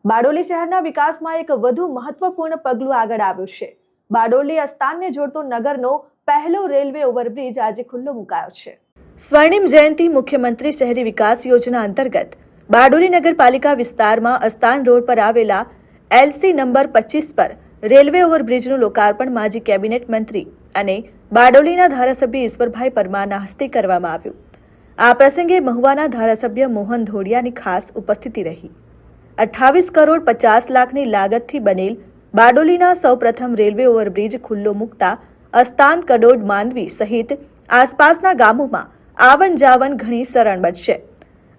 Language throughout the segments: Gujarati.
બારડોલી શહેરના વિકાસમાં એક વધુ મહત્વપૂર્ણ પગલું આગળ આવ્યું છે। બારડોલી અસ્તાનને જોડતો નગરનો પહેલો રેલવે ઓવરબ્રિજ આજે ખુલ્લો મુકાયો છે। સ્વર્ણિમ જયંતિ મુખ્યમંત્રી શહેરી વિકાસ યોજના અંતર્ગત બારડોલી નગરપાલિકા વિસ્તારમાં અસ્તાન રોડ પર આવેલા LC નંબર 25 પર રેલવે ઓવરબ્રિજનું લોકાર્પણ માજી કેબિનેટ મંત્રી અને બારડોલીના ધારાસભ્ય ઈશ્વરભાઈ પરમારના હસ્તે કરવામાં આવ્યું। આ પ્રસંગે મહુવાના ધારાસભ્ય મોહન ધોડિયાની ખાસ ઉપસ્થિતિ રહી। 28 કરોડ 50 લાખની લાગતથી બનેલ બારડોલીના સૌપ્રથમ રેલવે ઓવરબ્રિજ ખુલ્લો મૂકતા અસ્તાન, કડોદ, માંડવી સહિત આસપાસના ગામોમાં આવન જાવન ઘણી સરળ બનશે।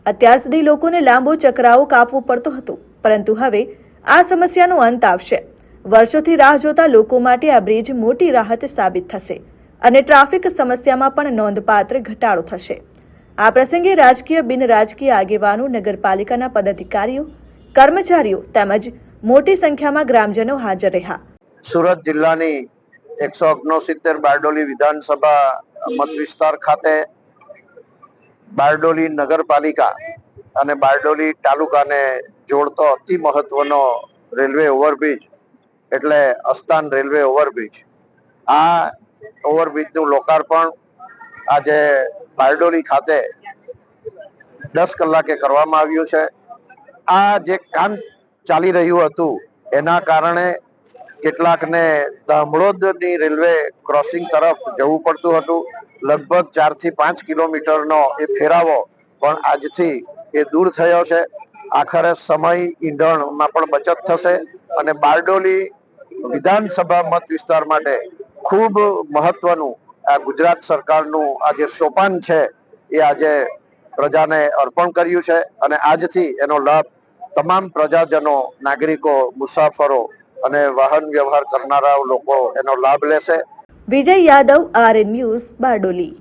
અત્યાર સુધી લોકોને લાંબો ચકરાવો કાપવો પડતો હતો, પરંતુ હવે આ સમસ્યાનો અંત આવશે। વર્ષોથી રાહ જોતા લોકો માટે આ બ્રિજ મોટી રાહત સાબિત થશે અને ટ્રાફિક સમસ્યામાં પણ નોંધપાત્ર ઘટાડો થશે। આ પ્રસંગે રાજકીય, બિન રાજકીય આગેવાનો, નગરપાલિકાના પદાધિકારીઓ, કર્મચારીઓ તેમજ મોટી સંખ્યામાં ગ્રામજનો હાજર રહ્યા। સુરત જિલ્લાની 169 બારડોલી વિધાનસભા મત વિસ્તાર ખાતે બારડોલી નગરપાલિકા અને બારડોલી તાલુકાને જોડતો અતિ મહત્વનો રેલવે ઓવરબ્રિજ એટલે અસ્તાન રેલવે ઓવરબ્રિજ, આ ઓવરબ્રિજનું લોકાર્પણ આજે બારડોલી ખાતે 10 કલાકે કરવામાં આવ્યું છે। આ જે કામ ચાલી રહ્યું હતું એના કારણે કેટલાકને ધામડોદની રેલવે ક્રોસિંગ તરફ જવું પડતું હતું। લગભગ 4 થી 5 કિલોમીટરનો એ ફેરાવો પણ આજથી એ દૂર થયો છે। આખરે સમય, ઈંધણમાં પણ બચત થશે અને બારડોલી વિધાનસભા મત વિસ્તાર માટે ખૂબ મહત્વનું આ ગુજરાત સરકારનું આ જે સોપાન છે એ આજે પ્રજાને અર્પણ કર્યું છે અને આજથી એનો લાભ તમામ પ્રજાજનો, નાગરિકો, મુસાફરો અને વાહન વ્યવહાર કરનારા લોકો એનો લાભ લેશે। વિજય યાદવ, RN ન્યૂઝ, બારડોલી।